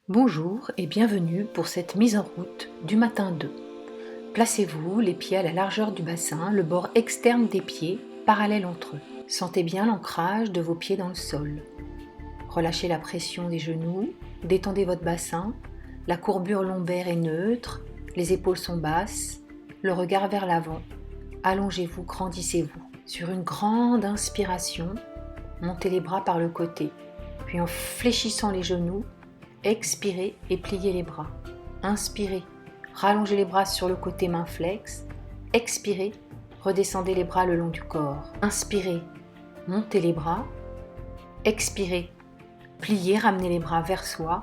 Bonjour et bienvenue pour cette mise en route du matin 2. Placez-vous les pieds à la largeur du bassin, le bord externe des pieds parallèle entre eux. Sentez bien l'ancrage de vos pieds dans le sol. Relâchez la pression des genoux, détendez votre bassin, la courbure lombaire est neutre, les épaules sont basses, le regard vers l'avant. Allongez-vous, grandissez-vous. Sur une grande inspiration, montez les bras par le côté, puis en fléchissant les genoux, expirez et pliez les bras. Inspirez, rallongez les bras sur le côté main flex. Expirez, redescendez les bras le long du corps. Inspirez, montez les bras. Expirez, pliez, ramenez les bras vers soi.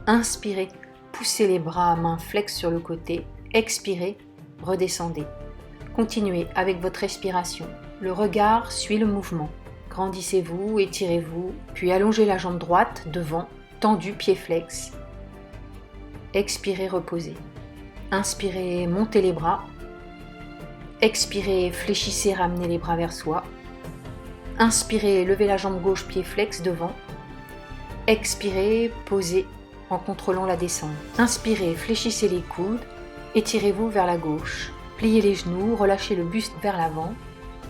Inspirez, poussez les bras main flex sur le côté. Expirez, redescendez. Continuez avec votre respiration. Le regard suit le mouvement. Grandissez-vous, étirez-vous, puis allongez la jambe droite devant, tendu, pied flex. Expirez, reposez. Inspirez, montez les bras. Expirez, fléchissez, ramenez les bras vers soi. Inspirez, levez la jambe gauche, pied flex devant. Expirez, posez en contrôlant la descente. Inspirez, fléchissez les coudes. Étirez-vous vers la gauche. Pliez les genoux, relâchez le buste vers l'avant.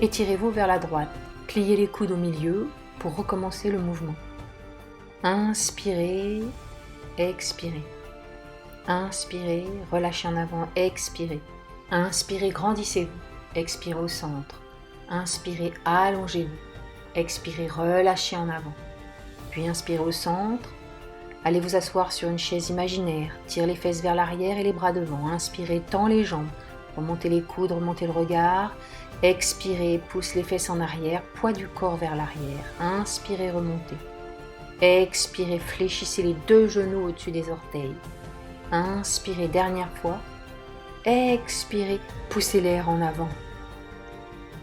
Étirez-vous vers la droite. Pliez les coudes au milieu pour recommencer le mouvement. Inspirez, expirez. Inspirez, relâchez en avant, expirez. Inspirez, grandissez-vous. Expirez au centre. Inspirez, allongez-vous. Expirez, relâchez en avant. Puis inspirez au centre. Allez vous asseoir sur une chaise imaginaire. Tirez les fesses vers l'arrière et les bras devant. Inspirez, tend les jambes. Remontez les coudes, remontez le regard. Expirez, pousse les fesses en arrière, poids du corps vers l'arrière. Inspirez, remontez. Expirez, fléchissez les deux genoux au-dessus des orteils. Inspirez, dernière fois. Expirez, poussez l'air en avant.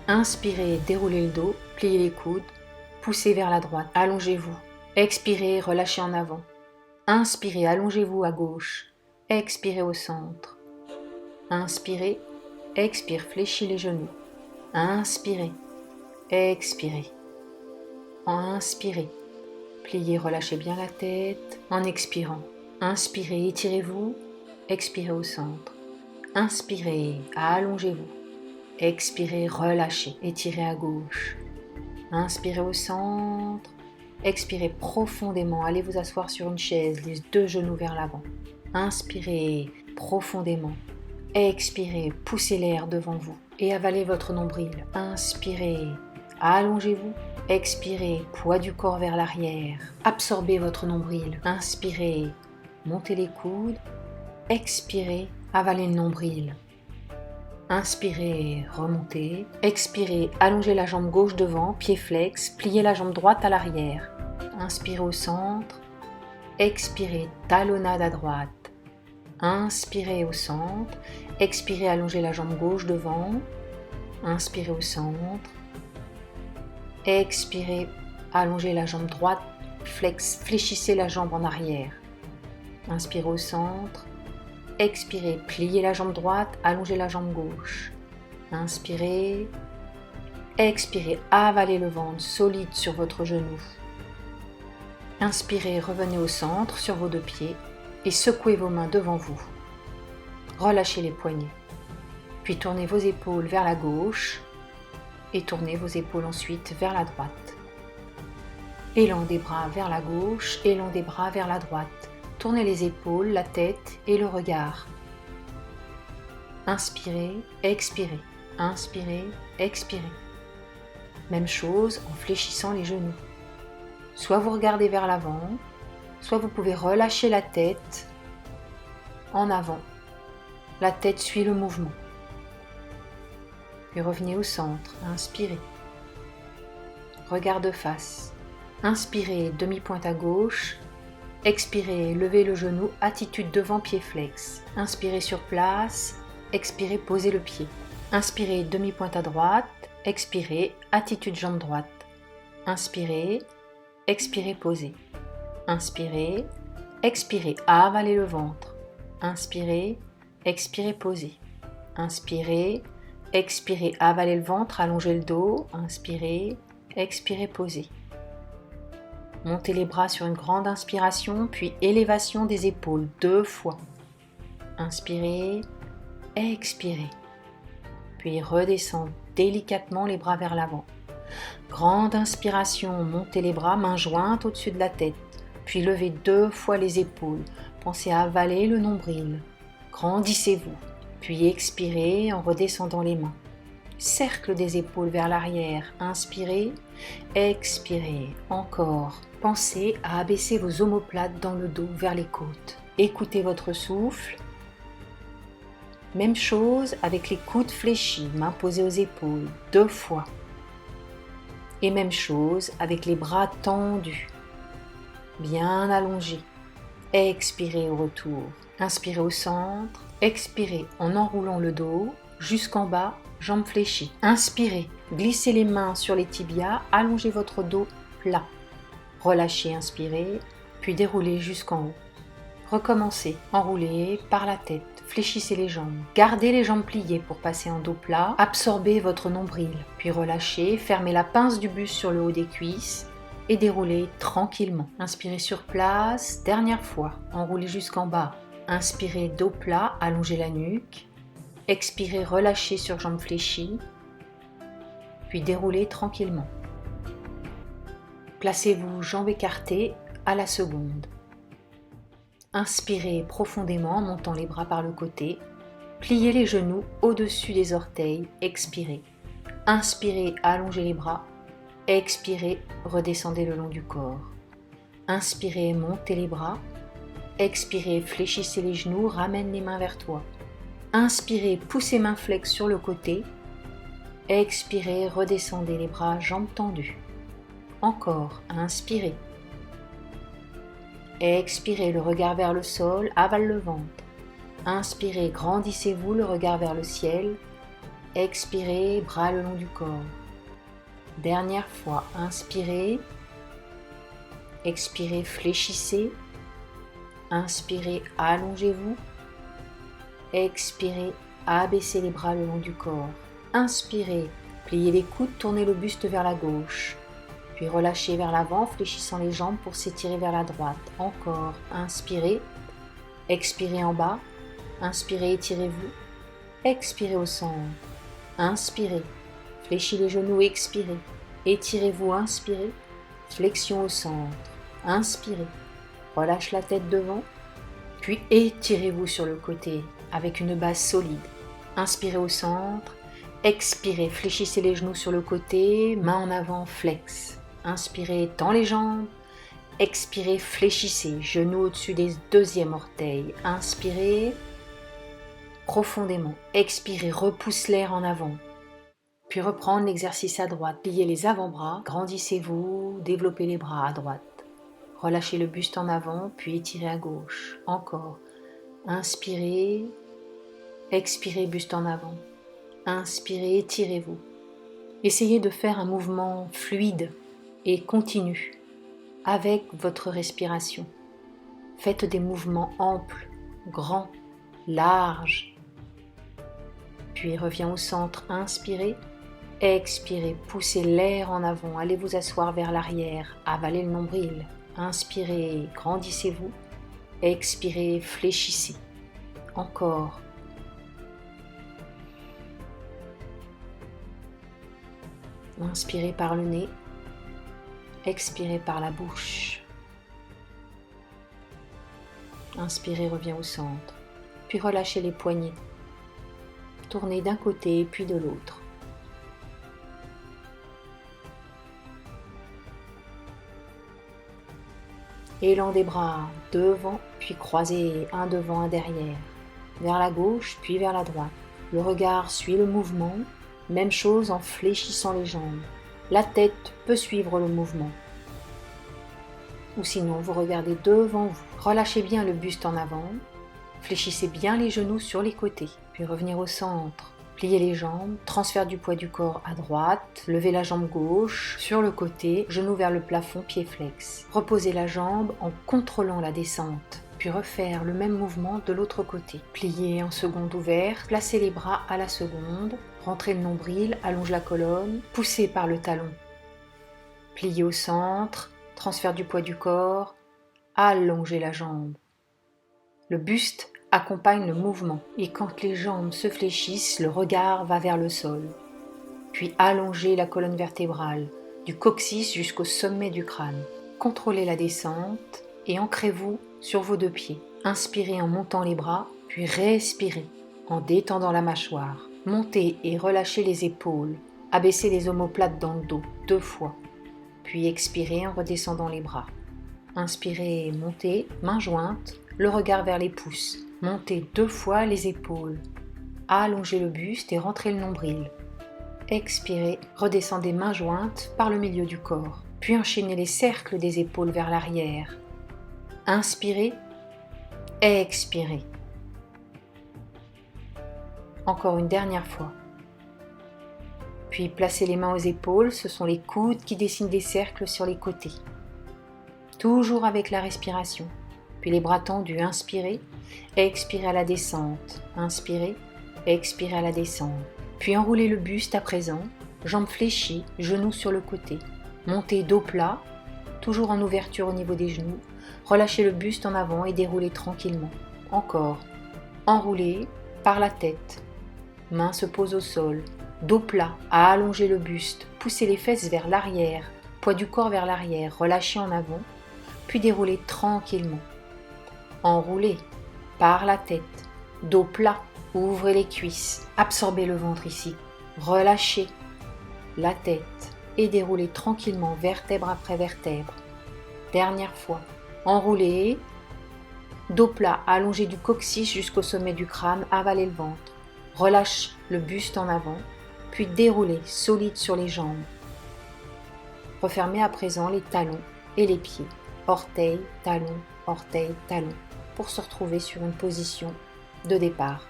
Inspirez, déroulez le dos, pliez les coudes, poussez vers la droite, allongez-vous. Expirez, relâchez en avant. Inspirez, allongez-vous à gauche. Expirez au centre. Inspirez, expire, fléchis les genoux. Inspirez, expirez. Inspirez, pliez, relâchez bien la tête en expirant. Inspirez, étirez-vous, expirez au centre. Inspirez, allongez-vous. Expirez, relâchez, étirez à gauche. Inspirez au centre. Expirez profondément, allez vous asseoir sur une chaise, les deux genoux vers l'avant. Inspirez profondément. Expirez, poussez l'air devant vous et avalez votre nombril. Inspirez, allongez-vous. Expirez, poids du corps vers l'arrière. Absorbez votre nombril. Inspirez, montez les coudes. Expirez, avalez le nombril. Inspirez, remontez. Expirez, allongez la jambe gauche devant, pied flex. Pliez la jambe droite à l'arrière. Inspirez au centre. Expirez, talonnade à droite. Inspirez au centre. Expirez, allongez la jambe gauche devant. Inspirez au centre. Expirez, allongez la jambe droite, flex, fléchissez la jambe en arrière. Inspirez au centre. Expirez, pliez la jambe droite, allongez la jambe gauche. Inspirez. Expirez, avalez le ventre solide sur votre genou. Inspirez, revenez au centre sur vos deux pieds et secouez vos mains devant vous. Relâchez les poignets. Puis tournez vos épaules vers la gauche et tournez vos épaules ensuite vers la droite. Élan des bras vers la gauche, élan des bras vers la droite. Tournez les épaules, la tête et le regard. Inspirez, expirez. Inspirez, expirez. Même chose en fléchissant les genoux. Soit vous regardez vers l'avant, soit vous pouvez relâcher la tête en avant. La tête suit le mouvement. Puis revenez au centre. Inspirez. Regard de face. Inspirez, demi-pointe à gauche. Expirez, levez le genou, attitude devant, pied flex. Inspirez sur place. Expirez, posez le pied. Inspirez, demi-pointe à droite. Expirez, attitude jambe droite. Inspirez, expirez, posez. Inspirez, expirez, avalez le ventre. Inspirez, expirez, posez. Inspirez, expirez, avalez le ventre, allongez le dos. Inspirez, expirez, posez. Montez les bras sur une grande inspiration, puis élévation des épaules 2 fois. Inspirez, expirez. Puis redescendez délicatement les bras vers l'avant. Grande inspiration, montez les bras, mains jointes au-dessus de la tête. Puis levez 2 fois les épaules. Pensez à avaler le nombril. Grandissez-vous. Puis expirez en redescendant les mains. Cercle des épaules vers l'arrière. Inspirez, expirez. Encore. Pensez à abaisser vos omoplates dans le dos vers les côtes. Écoutez votre souffle. Même chose avec les coudes fléchis, mains posées aux épaules, 2 fois. Et même chose avec les bras tendus, bien allongés. Expirez au retour. Inspirez au centre. Expirez en enroulant le dos jusqu'en bas, jambes fléchies. Inspirez, glissez les mains sur les tibias, allongez votre dos plat. Relâchez, inspirez, puis déroulez jusqu'en haut. Recommencez, enroulez par la tête, fléchissez les jambes. Gardez les jambes pliées pour passer en dos plat, absorbez votre nombril, puis relâchez, fermez la pince du buste sur le haut des cuisses et déroulez tranquillement. Inspirez sur place, dernière fois, enroulez jusqu'en bas. Inspirez dos plat, allongez la nuque. Expirez, relâchez sur jambes fléchies, puis déroulez tranquillement. Placez-vous jambes écartées à la seconde. Inspirez profondément en montant les bras par le côté. Pliez les genoux au-dessus des orteils. Expirez. Inspirez, allongez les bras. Expirez, redescendez le long du corps. Inspirez, montez les bras. Expirez, fléchissez les genoux, ramène les mains vers toi. Inspirez, poussez mains flex sur le côté. Expirez, redescendez les bras, jambes tendues. Encore, inspirez. Expirez, le regard vers le sol, avale le ventre. Inspirez, grandissez-vous, le regard vers le ciel. Expirez, bras le long du corps. Dernière fois, inspirez. Expirez, fléchissez. Inspirez, allongez-vous. Expirez, abaissez les bras le long du corps. Inspirez, pliez les coudes, tournez le buste vers la gauche. Puis relâchez vers l'avant, fléchissant les jambes pour s'étirer vers la droite. Encore, inspirez, expirez en bas, inspirez, étirez-vous, expirez au centre, inspirez, fléchissez les genoux, expirez, étirez-vous, inspirez, flexion au centre, inspirez, relâche la tête devant, puis étirez-vous sur le côté avec une base solide. Inspirez au centre, expirez, fléchissez les genoux sur le côté, main en avant, flex. Inspirez, tend les jambes. Expirez, fléchissez, genoux au-dessus des deuxièmes orteils. Inspirez profondément. Expirez, repousse l'air en avant. Puis reprendre l'exercice à droite. Pliez les avant-bras, grandissez-vous, développez les bras à droite. Relâchez le buste en avant, puis étirez à gauche. Encore. Inspirez, expirez, buste en avant. Inspirez, étirez-vous. Essayez de faire un mouvement fluide et continu avec votre respiration. Faites des mouvements amples, grands, larges. Puis reviens au centre, inspirez, expirez, poussez l'air en avant, allez vous asseoir vers l'arrière, avalez le nombril. Inspirez, grandissez-vous, expirez, fléchissez. Encore. Inspirez par le nez, expirez par la bouche. Inspirez, reviens au centre, puis relâchez les poignets. Tournez d'un côté puis de l'autre. Élan des bras devant, puis croisés, un devant, un derrière. Vers la gauche, puis vers la droite. Le regard suit le mouvement. Même chose en fléchissant les jambes. La tête peut suivre le mouvement. Ou sinon, vous regardez devant vous. Relâchez bien le buste en avant. Fléchissez bien les genoux sur les côtés. Puis revenir au centre. Pliez les jambes. Transfert du poids du corps à droite. Levez la jambe gauche sur le côté. Genou vers le plafond, pied flex. Reposez la jambe en contrôlant la descente. Puis refaire le même mouvement de l'autre côté. Pliez en seconde ouverte. Placez les bras à la seconde. Rentrez le nombril, allonge la colonne, poussez par le talon. Pliez au centre, Transfert du poids du corps, allongez la jambe. Le buste accompagne le mouvement et quand les jambes se fléchissent, le regard va vers le sol. Puis allongez la colonne vertébrale, du coccyx jusqu'au sommet du crâne. Contrôlez la descente et ancrez-vous sur vos 2 pieds. Inspirez en montant les bras, puis respirez en détendant la mâchoire. Montez et relâchez les épaules. Abaissez les omoplates dans le dos 2 fois. Puis expirez en redescendant les bras. Inspirez et montez, mains jointes, le regard vers les pouces. Montez 2 fois les épaules. Allongez le buste et rentrez le nombril. Expirez, redescendez mains jointes par le milieu du corps. Puis enchaînez les cercles des épaules vers l'arrière. Inspirez, expirez. Encore une dernière fois. Puis placez les mains aux épaules, ce sont les coudes qui dessinent des cercles sur les côtés. Toujours avec la respiration. Puis les bras tendus, inspirez, expirez à la descente. Inspirez, expirez à la descente. Puis enroulez le buste à présent, jambes fléchies, genoux sur le côté. Montez dos plat, toujours en ouverture au niveau des genoux. Relâchez le buste en avant et déroulez tranquillement. Encore. Enroulez par la tête. Mains se posent au sol. Dos plat, à allonger le buste. Poussez les fesses vers l'arrière. Poids du corps vers l'arrière. Relâchez en avant. Puis déroulez tranquillement. Enroulez par la tête. Dos plat. Ouvrez les cuisses. Absorbez le ventre ici. Relâchez la tête. Et déroulez tranquillement vertèbre après vertèbre. Dernière fois. Enroulez. Dos plat, allongé du coccyx jusqu'au sommet du crâne, avalez le ventre. Relâche le buste en avant, puis déroulez solide sur les jambes. Refermez à présent les talons et les pieds. Orteils, talons, orteils, talons, pour se retrouver sur une position de départ.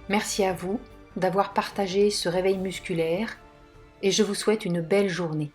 Merci à vous d'avoir partagé ce réveil musculaire et je vous souhaite une belle journée.